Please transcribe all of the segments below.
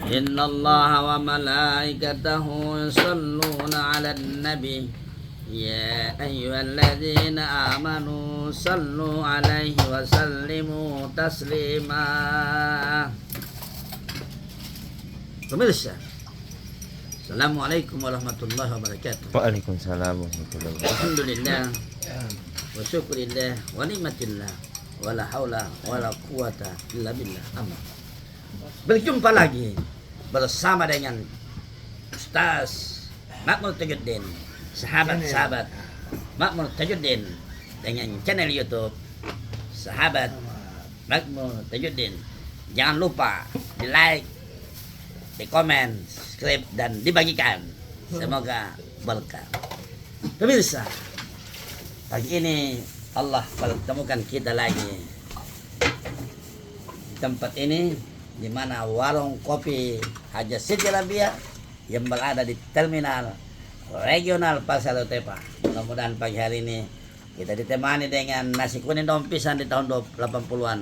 Innallaha wa malaikatahu yusalluna 'alan nabi ya ayyuhalladzina amanu sallu 'alaihi wa sallimu taslima. Pemirsa, Assalamualaikum warahmatullahi wabarakatuh. Waalaikumsalam warahmatullahi wabarakatuh. Alhamdulillah wa syukurillah wa nikmatillah wa la haula wa la quwata illa billah. Amin. Berjumpa lagi bersama dengan Ustaz Makmur Tajuddin, sahabat-sahabat Makmur Tajuddin, dengan channel YouTube Sahabat Makmur Tajuddin. Jangan lupa di like, di komen, subscribe, dan dibagikan. Semoga berkah. Pemirsa, pagi ini Allah pertemukan kita lagi di tempat ini, di mana warung kopi Haja Siti Rabia yang berada di terminal regional Pasar Utepa. Mudah-mudahan pagi hari ini kita ditemani dengan nasi kuning daun pisang di tahun 80-an.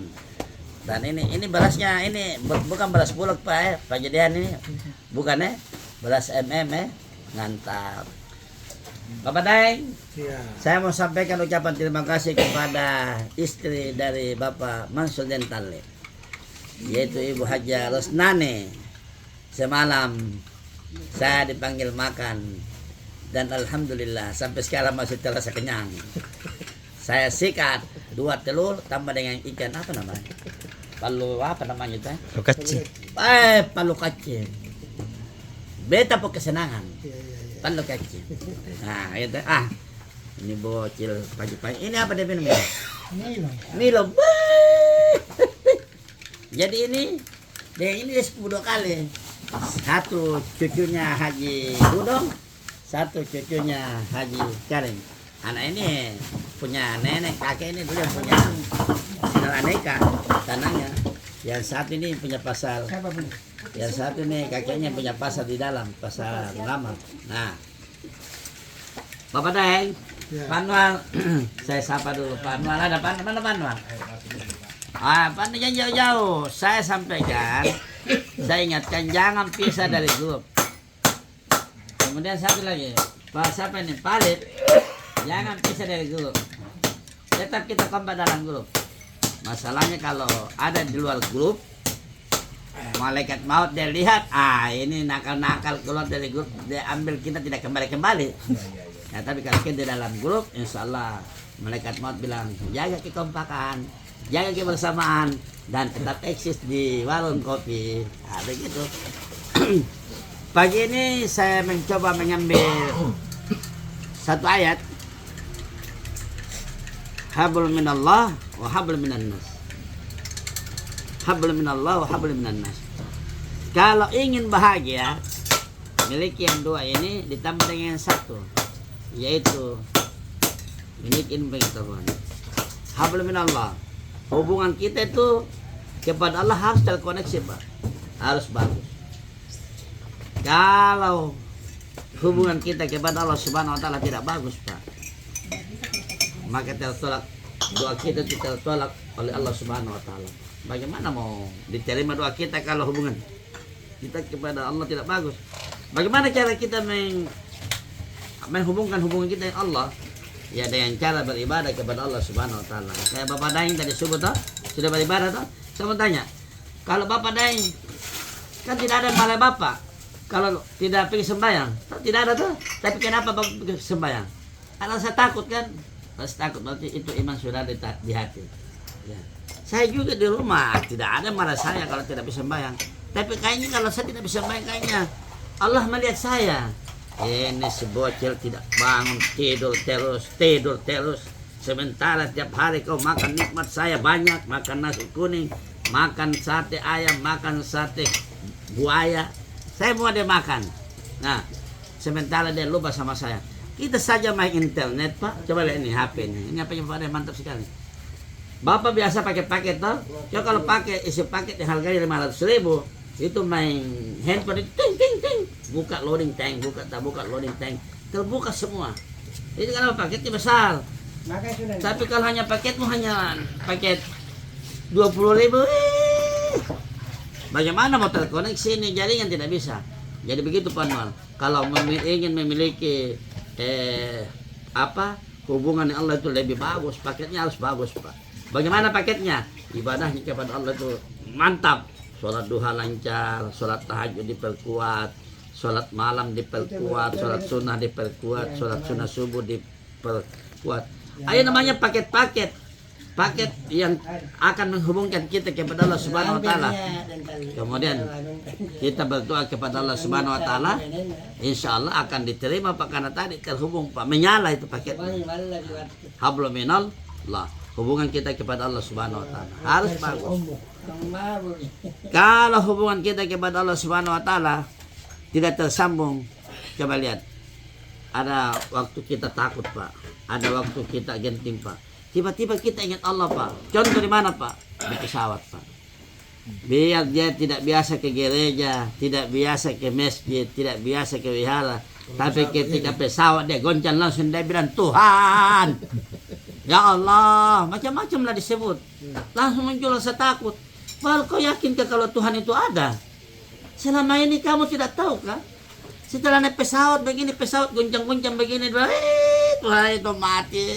Dan ini berasnya ini bukan beras bulog Pak Pak Jadian, ini bukan beras ngantap. Bapak Daeng, saya mau sampaikan ucapan terima kasih kepada istri dari Bapak Mansur Dentale, yaitu Ibu Haja Rosnane. Semalam saya dipanggil makan dan alhamdulillah sampai sekarang masih terasa kenyang. Saya sikat 2 telur tambah dengan ikan apa namanya? Palu apa namanya itu? Palu kacang. Palu kacang. Beta po kesenangan. Palu kacang. Nah, itu ini bocil pagi-pagi. Ini apa dia minum ya? Milo. Jadi ini dia 10 kali. Satu cucunya Haji Budong, satu cucunya Haji Karim. Anak ini punya nenek, kakek ini dulu yang punya sinar aneka tanahnya. Yang satu ini punya pasar. Yang satu ini kakeknya punya pasar di dalam, pasar lama. Nah, Bapak Daeng, Pak Anwar, saya sapa dulu Pak Anwar. Ada mana Pak Anwar? Pak yang jauh-jauh, saya sampaikan, saya ingatkan jangan pisah dari grup. Kemudian satu lagi, Pak siapa ini? Palit, jangan pisah dari grup. Tetap kita kompak dalam grup. Masalahnya kalau ada di luar grup, malaikat maut dia lihat, ini nakal-nakal keluar dari grup, dia ambil kita tidak kembali-kembali. Nah, tapi kalau kita di dalam grup, insya Allah malaikat maut bilang, jaga kekompakan, jaga kebersamaan, dan tetap eksis di warung kopi. Nah, begitu. Pagi ini saya mencoba mengambil satu ayat, hablum minallah wa hablum minan nas. Hablum minallah wa hablum minan nas. Kalau ingin bahagia, miliki yang 2 ini ditambah dengan yang 1, yaitu miliki pengetahuan. Hablum minallah. Hubungan kita itu kepada Allah harus terkoneksi Pak, harus bagus. Kalau hubungan kita kepada Allah Subhanahu wa taala tidak bagus Pak, maka tertolak doa kita tertolak oleh Allah Subhanahu wa taala. Bagaimana mau diterima doa kita kalau hubungan kita kepada Allah tidak bagus? Bagaimana cara kita menghubungkan hubungan kita dengan Allah? Ya dengan cara beribadah kepada Allah Subhanahu wa taala. Kayak Bapak Daeng tadi subuh sudah beribadah Saya mau tanya, kalau Bapak Daeng kan tidak ada balai Bapak kalau tidak pergi sembahyang, tidak ada tapi kenapa Bapak pergi sembahyang? Karena saya takut kan. Harus takut, berarti itu iman sudah di hati ya. Saya juga di rumah tidak ada marah saya kalau tidak bisa sembahyang, tapi kayaknya kalau saya tidak bisa sembahyang, kayaknya Allah melihat saya. Ini si bocil tidak bangun, tidur terus. Sementara tiap hari kau makan nikmat saya banyak, makan nasi kuning, makan sate ayam, makan sate buaya, saya mau dia makan. Nah, sementara dia lupa sama saya. Kita saja main internet Pak, coba lihat ini HP ini HP-nya Pak, mantap sekali. Bapak biasa pakai paket ya kalau pakai isi paket yang harganya 500.000, itu main handphone itu ting, buka loading tank, buka loading tank, terbuka semua. Itu kalau paketnya besar. Tapi kalau hanya paketmu hanya paket 20.000, Bagaimana mau terkoneksi ini jaringan, tidak bisa. Jadi begitu Pak Anwar. Kalau ingin memiliki hubungan dengan Allah itu lebih bagus, paketnya harus bagus Pak. Bagaimana paketnya? Ibadahnya kepada Allah itu mantap. Sholat duha lancar, sholat tahajud diperkuat, sholat malam diperkuat, sholat sunnah diperkuat, sholat sunnah subuh diperkuat. Ayo namanya paket-paket yang akan menghubungkan kita kepada Allah Subhanahu wa taala. Kemudian kita berdoa kepada Allah Subhanahu wa taala, insyaallah akan diterima Pak, karena tadi terhubung Pak, menyala itu paket. Hablum minallah, hubungan kita kepada Allah Subhanahu wa taala harus bagus. Kalau hubungan kita kepada Allah Subhanahu wa taala tidak tersambung, coba lihat. Ada waktu kita takut Pak, ada waktu kita genting Pak. Tiba-tiba kita ingat Allah Pak. Contoh di mana Pak? Di pesawat Pak. Biar dia tidak biasa ke gereja, tidak biasa ke masjid, tidak biasa ke wihara, tapi ketika pesawat dia goncang langsung dia bilang Tuhan, ya Allah, macam-macam lah disebut. Langsung muncul rasa takut. Baru kau yakinkah kalau Tuhan itu ada? Selama ini kamu tidak tahu kan? Setelah naik pesawat begini, pesawat goncang-goncang begini, Tuhan itu mati.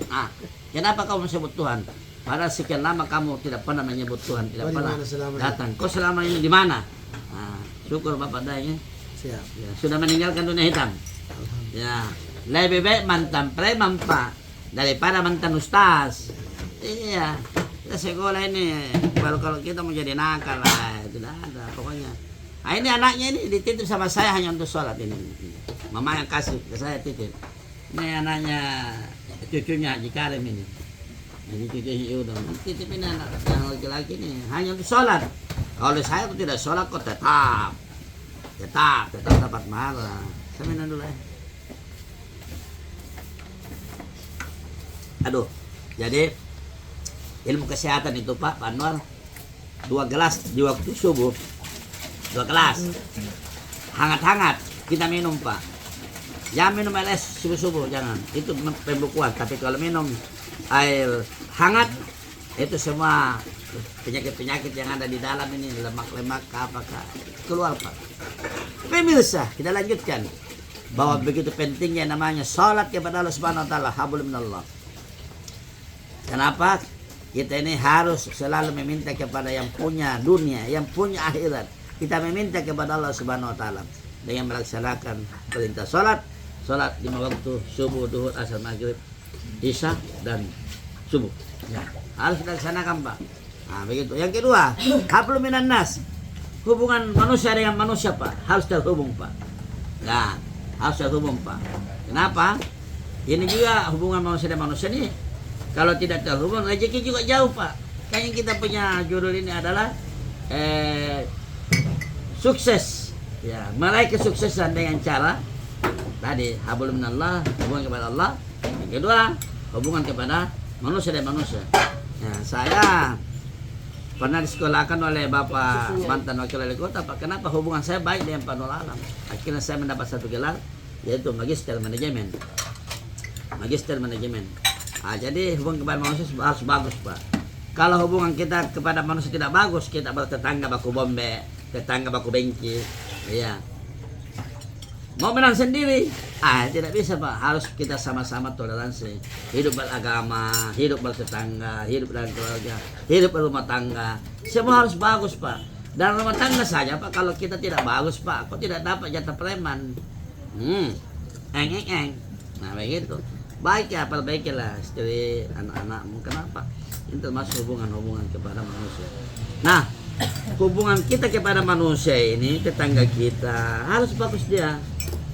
Nah, kenapa kamu sebut Tuhan? Padahal sekian lama kamu tidak pernah menyebut Tuhan, tidak pernah datang. Kau selama ini di mana? Nah, syukur Bapak Dayanya. Siap. Ya, sudah meninggalkan dunia hitam. Ya, lebih baik mantan preman Pak daripada mantan ustaz. Iya, kita sekolah ini baru kalau kita mau jadi nakal lah, tidak ada pokoknya. Nah, ini anaknya ini dititip sama saya hanya untuk sholat ini. Mama yang kasih ke saya titip. Ini anaknya, cucunya Haji Karim ini. Ini cucunya Yudom. Titip ini anak yang laki-laki ini hanya untuk sholat. Kalau saya tidak sholat kok tetap dapat marah. Saya minum dulu ya. Aduh, jadi ilmu kesehatan itu Pak Anwar 2 gelas di waktu subuh. 2 gelas hangat-hangat kita minum Pak. Jangan minum air es subuh-subuh, jangan. Itu pembekuan. Tapi kalau minum air hangat, itu semua penyakit-penyakit yang ada di dalam ini, lemak-lemak apakah keluar Pak. Pemirsa, kita lanjutkan bahwa begitu pentingnya namanya salat kepada Allah Subhanahu wa taala, hablum minallah. Kenapa? Kita ini harus selalu meminta kepada yang punya dunia, yang punya akhirat. Kita meminta kepada Allah Subhanahu wa taala dengan melaksanakan perintah salat 5 waktu, subuh, duhur, asar, maghrib, isya dan subuh. Ya, harus dilaksanakan Pak. Nah, begitu. Yang kedua, hablum minan nas. Hubungan manusia dengan manusia Pak harus terhubung Pak. Nah, harus terhubung Pak. Kenapa? Ini juga hubungan manusia dengan manusia ini. Kalau tidak terhubung, rezeki juga jauh Pak. Kayaknya kita punya judul ini adalah sukses, ya, meraih kesuksesan dengan cara tadi hablum minallah, hubungan kepada Allah. Yang kedua, hubungan kepada manusia dan manusia. Ya, saya pernah disekolahkan oleh Bapak mantan wakil wali kota Pak. Kenapa hubungan saya baik dengan Pak Nur Alam? Akhirnya saya mendapat 1 gelar, yaitu Magister Manajemen. Nah, jadi hubungan kepada manusia harus bagus Pak. Kalau hubungan kita kepada manusia tidak bagus, kita bertetangga baku bombe, tetangga baku benci, iya. Mau menang sendiri, tidak bisa Pak. Harus kita sama-sama toleransi, hidup beragama, hidup bertetangga, hidup dalam keluarga, hidup berumah tangga. Semua harus bagus Pak. Dalam rumah tangga saja Pak, kalau kita tidak bagus Pak, kok tidak dapat jatah preman. Nah begitu. Baik ya, perbaikilah istri, anak-anakmu. Kenapa? Ini termasuk hubungan kepada manusia. Nah, hubungan kita kepada manusia ini, tetangga kita harus bagus dia.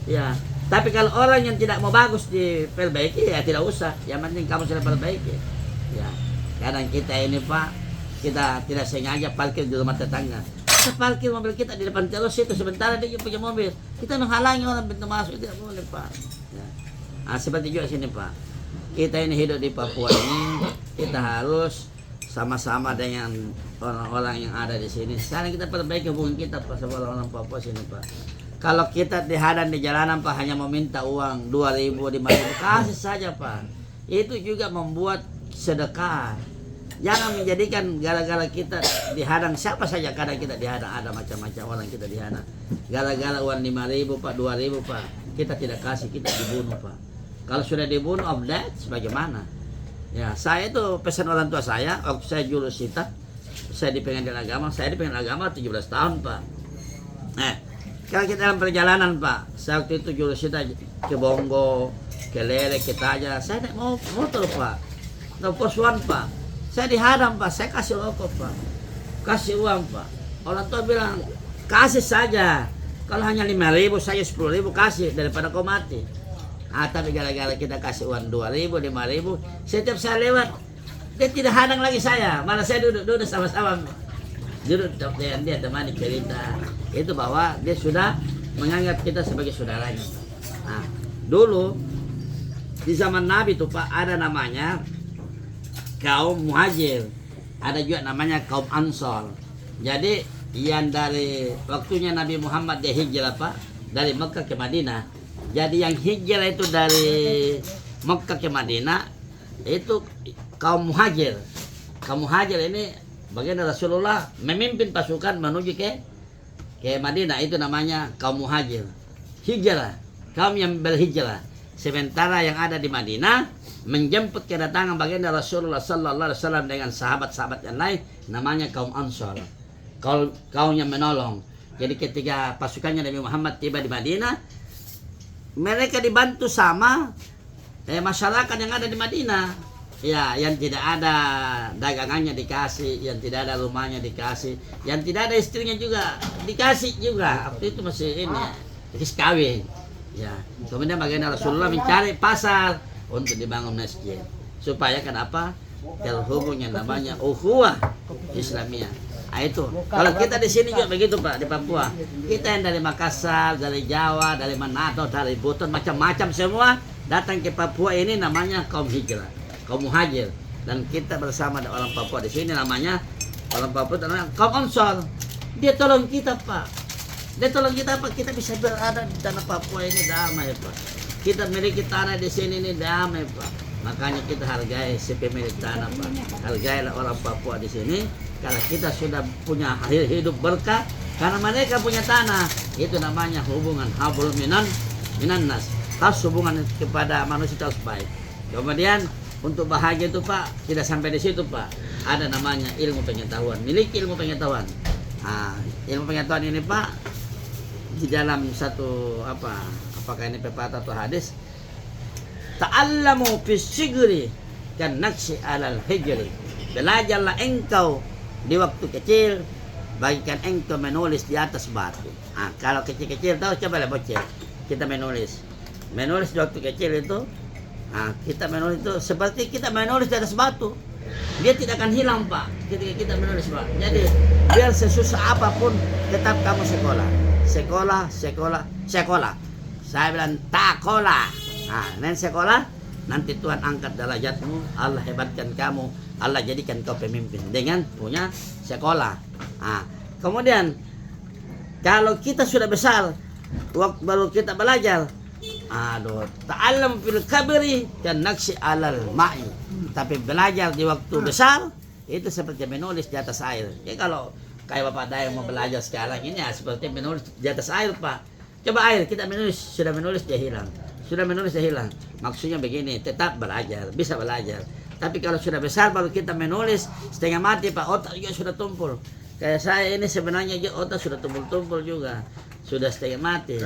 Ya, tapi kalau orang yang tidak mau bagus diperbaiki, ya tidak usah. Yang penting kamu sudah perbaiki. Ya, kadang kita ini Pak, kita tidak sengaja parkir di rumah tetangga. Kita parkir mobil kita di depan terus itu, sebentar dia punya mobil. Kita menghalangi orang pintu masuk, tidak boleh Pak. Ya. Nah, seperti juga sini Pak. Kita ini hidup di Papua ini, kita harus sama-sama dengan orang-orang yang ada di sini. Sekarang kita perbaiki hubungan kita Pak sama orang Papua sini Pak. Kalau kita dihadang di jalanan Pak hanya meminta uang 2.000, 5.000, kasih saja Pak. Itu juga membuat sedekah. Jangan menjadikan gara-gara kita dihadang siapa saja, kadang kita dihadang, ada macam-macam orang kita dihadang. Gara-gara uang 5.000 Pak, 2.000 Pak, kita tidak kasih, kita dibunuh Pak. Kalau sudah dibunuh of that, bagaimana? Ya, saya itu pesan orang tua saya waktu saya jurusita, saya di pengadilan agama, saya di pengadilan agama 17 tahun Pak. Kalau kita dalam perjalanan Pak, saya waktu itu jurusita ke Bongo, ke Lele, ke Taja, saya naik motor Pak, ke Poswan Pak. Saya dihadang Pak, saya kasih rokok Pak, kasih uang Pak. Orang tua bilang, kasih saja. Kalau hanya 5.000, saya 10.000 kasih daripada kau mati. Tapi gara-gara kita kasih uang 2.000, 5.000, setiap saya lewat, dia tidak hadang lagi saya. Malah saya duduk sama-sama. Duduk dengan dia temani cerita. Itu bahwa dia sudah menganggap kita sebagai saudaranya. Nah, dulu di zaman Nabi itu Pak, ada namanya kaum muhajir, ada juga namanya kaum ansor. Jadi yang dari waktunya Nabi Muhammad dia hijrah Pak, dari Mekah ke Madinah. Jadi yang hijrah itu dari Mekah ke Madinah itu kaum muhajir. Kaum muhajir ini bagian Rasulullah memimpin pasukan menuju ke Madinah, itu namanya kaum muhajir. Hijrah, kaum yang berhijrah. Sementara yang ada di Madinah menjemput kedatangan baginda Rasulullah sallallahu alaihi wasallam dengan sahabat-sahabat yang lain, namanya kaum Ansor. Kaum yang menolong. Jadi ketika pasukannya Nabi Muhammad tiba di Madinah, mereka dibantu sama masyarakat yang ada di Madinah. Ya, yang tidak ada dagangannya dikasih, yang tidak ada rumahnya dikasih, yang tidak ada istrinya juga dikasih juga. Waktu itu masih ini, kawin. Ya, kemudian baginda Rasulullah mencari pasar untuk dibangun masjid, supaya kenapa terhubung yang namanya ukhuwah Islamiyah. Itu kalau kita di sini juga begitu Pak, di Papua kita yang dari Makassar, dari Jawa, dari Manado, dari Buton, macam-macam semua datang ke Papua, ini namanya kaum hijrah, kaum muhajir. Dan kita bersama dengan orang Papua di sini namanya orang Papua, namanya kaum Ansor. Dia tolong kita Pak, dia tolong kita Pak, kita bisa berada di tanah Papua ini damai Pak. Kita memiliki tanah di sini ini damai Pak. Makanya kita hargai si pemilik tanah Pak. Hargailah orang Papua di sini. Kalau kita sudah punya hidup berkah, karena mereka punya tanah, itu namanya hubungan hablum minan nas. Tas hubungan kepada manusia harus baik. Kemudian untuk bahagia itu Pak, tidak sampai di situ Pak. Ada namanya ilmu pengetahuan. Miliki ilmu pengetahuan. Ilmu pengetahuan ini Pak, di dalam satu apakah ini pepatah atau hadis, ta'allamu fis sigri kan naksi alal hijri. Belajarlah engkau di waktu kecil, bagikan engkau menulis di atas batu. Kalau kecil-kecil tahu, coba bocil, kita menulis di waktu kecil itu, kita menulis itu seperti kita menulis di atas batu. Dia tidak akan hilang Pak ketika kita menulis Pak. Jadi biar sesusah apapun tetap kamu sekolah. Saya bilang takola. Nanti sekolah, nanti Tuhan angkat derajatmu, Allah hebatkan kamu, Allah jadikan kau pemimpin dengan punya sekolah. Kemudian kalau kita sudah besar, waktu baru kita belajar, ta'allam fil kabri dan naksi alal ma'i. Tapi belajar di waktu besar itu seperti menulis di atas air. Ya kalau kayak Bapak Dayang mau belajar sekarang ini seperti menulis di atas air Pak. Coba air kita menulis, sudah menulis dia hilang. Sudah menulis dia hilang. Maksudnya begini, tetap belajar, bisa belajar. Tapi kalau sudah besar baru kita menulis, setengah mati Pak, otak juga sudah tumpul. Kayak saya ini sebenarnya otak sudah tumpul-tumpul juga. Sudah setengah mati.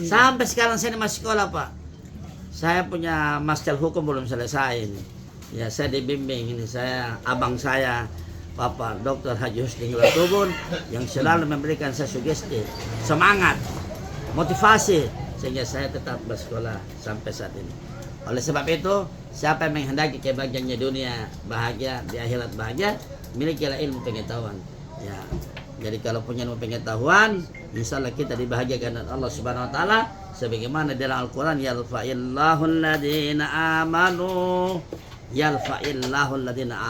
Sampai sekarang saya masih sekolah Pak. Saya punya master hukum belum selesai ini. Ya saya dibimbing ini, abang saya Bapak Dr. Haji Husni Tubun yang selalu memberikan saya sugesti, semangat, motivasi, sehingga saya tetap bersekolah sampai saat ini. Oleh sebab itu, siapa yang menghendaki kebahagiaannya dunia bahagia, di akhirat bahagia, milikilah ilmu pengetahuan. Ya, jadi kalau punya ilmu pengetahuan, insya Allah kita dibahagiakan oleh Allah Subhanahu Wa Taala. Sebagaimana dalam Al-Quran, yarfa'illahu alladhina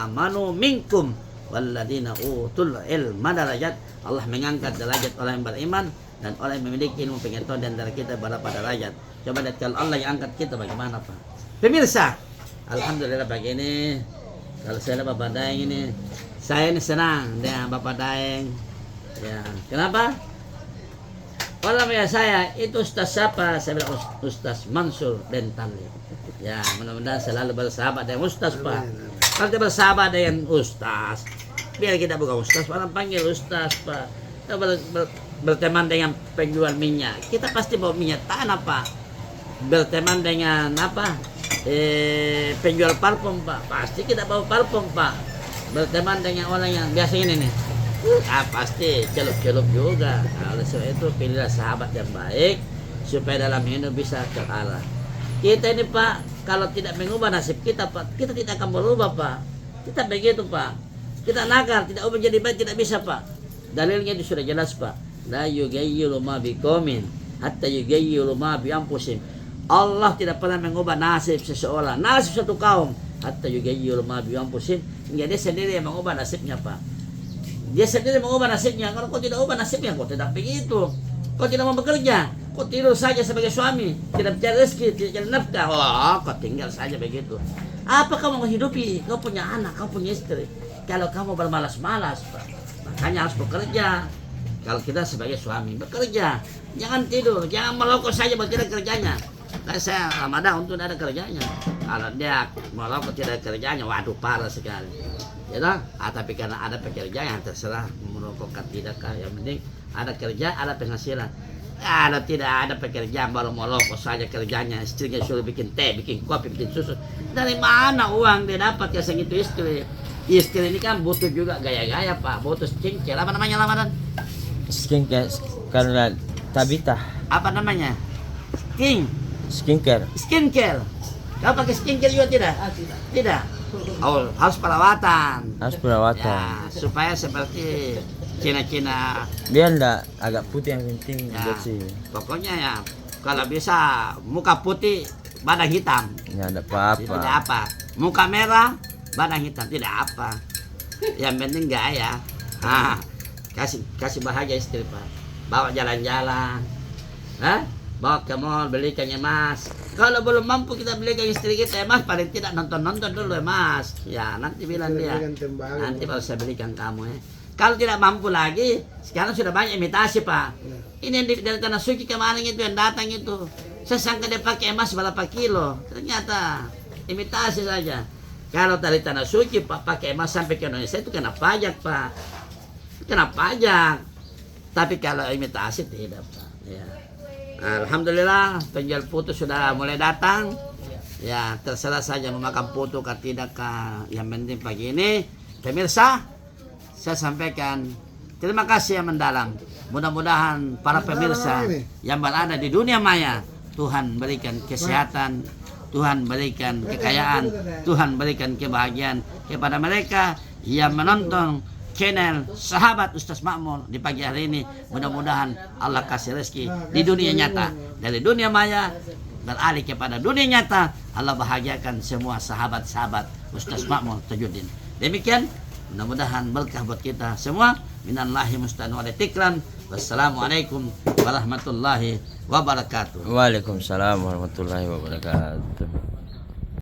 amanu minkum walladhina utul ilma darajat. Allah mengangkat derajat orang yang beriman dan orang yang memiliki ilmu pengetahuan dan dari kita berapa derajat. Coba lihat kalau Allah yang angkat kita bagaimana Pak. Pemirsa, alhamdulillah pagi ini Kalau saya lihat Bapak Daeng ini, saya ini senang dengan Bapak Daeng. Ya, kenapa? Orang ya saya itu Ustaz siapa? Saya bilang Ustaz Mansur Dentali. Ya, mudah-mudahan selalu bersahabat dengan Ustaz Pak. Kalau kita bersahabat dengan Ustaz, biar kita bukan Ustaz, orang panggil Ustaz Pak. Kita berteman dengan penjual minyak, kita pasti bawa minyak tanah Pak. Berteman dengan apa? Penjual parfum Pak, pasti kita bawa parfum Pak. Berteman dengan orang yang biasa ini nih, pasti celup-celup juga. Nah, oleh sebab itu pilihlah sahabat yang baik supaya dalam hidup bisa terarah. Kita ini Pak, kalau tidak mengubah nasib kita Pak, kita tidak akan berubah Pak. Kita begitu Pak. Kita nakal, tidak ubah jadi baik, tidak bisa Pak. Dalilnya itu sudah jelas Pak. La yughayyiru ma biqaumin hatta yughayyiru ma bi anfusihim. Allah tidak pernah mengubah nasib seseorang, nasib satu kaum, hatta yughayyiru ma bi anfusihim, hingga dia sendiri yang mengubah nasibnya Pak. Dia sendiri mengubah nasibnya. Kalau kau tidak ubah nasibnya, kau tidak begitu. Kau tidak mau bekerja, kau tidur saja sebagai suami, tidak mencari rezeki, tidak mencari nafkah. Oh, kau tinggal saja begitu. Apa kamu menghidupi? Kau punya anak, kau punya istri. Kalau kamu bermalas-malas Pak, makanya harus bekerja. Kalau kita sebagai suami bekerja, jangan tidur, jangan melokok saja buat tidak kerjanya. Nah, saya Ramadan untuk ada kerjanya. Kalau dia melokok tidak ada kerjanya, waduh parah sekali. Ya toh? Tapi karena ada pekerjaan yang terserah merokok tidak, yang penting ada kerja, ada penghasilan. Kalau tidak ada pekerjaan baru merokok saja kerjanya, istrinya suruh bikin teh, bikin kopi, bikin susu. Dari mana uang dia dapat ya segitu istri? Istri ini kan butuh juga gaya-gaya Pak, butuh skincare. Apa namanya Ramadan? Skincare karena Tabita. Apa namanya? Skincare. Skincare. Kau pakai skincare juga tidak? Tidak. Oh, harus perawatan. Harus perawatan. Ya, supaya seperti Cina-Cina. Biar enggak agak putih yang penting Ya, bersih. pokoknya ya kalau bisa muka putih, badan hitam. Ya enggak apa-apa. Tidak apa. Muka merah, badan hitam, tidak apa. Yang penting gaya. Kasih bahagia istri Pak. Bawa jalan-jalan. Bawa ke mall, belikan emas. Kalau belum mampu kita belikan istri kita emas, paling tidak nonton-nonton dulu emas. Ya, nanti bilang dia. Nanti baru saya belikan kamu ya. Kalau tidak mampu lagi, sekarang sudah banyak imitasi Pak. Ini yang dari Tanah Suci kemarin itu yang datang itu. Saya sangka dia pakai emas berapa kilo. Ternyata imitasi saja. Kalau dari Tanah Suci Pak pakai emas sampai ke Indonesia itu kena pajak Pak. Kena pajak. Tapi kalau imitasi tidak Pak. Ya. Alhamdulillah penjual putu sudah mulai datang. Ya, terserah saja memakan putu atau tidak. Yang penting pagi ini pemirsa, saya sampaikan terima kasih yang mendalam. Mudah-mudahan para pemirsa yang berada di dunia maya, Tuhan berikan kesehatan, Tuhan berikan kekayaan, Tuhan berikan kebahagiaan kepada mereka yang menonton channel Sahabat Ustaz Makmur di pagi hari ini. Mudah-mudahan Allah kasih rezeki di dunia nyata, dari dunia maya beralih kepada dunia nyata. Allah bahagiakan semua sahabat-sahabat Ustaz Makmur Tajuddin. Demikian, mudah-mudahan berkah buat kita semua. Minallahi musta'an wa tikran. Wassalamualaikum warahmatullahi wabarakatuh. Waalaikumsalam warahmatullahi wabarakatuh.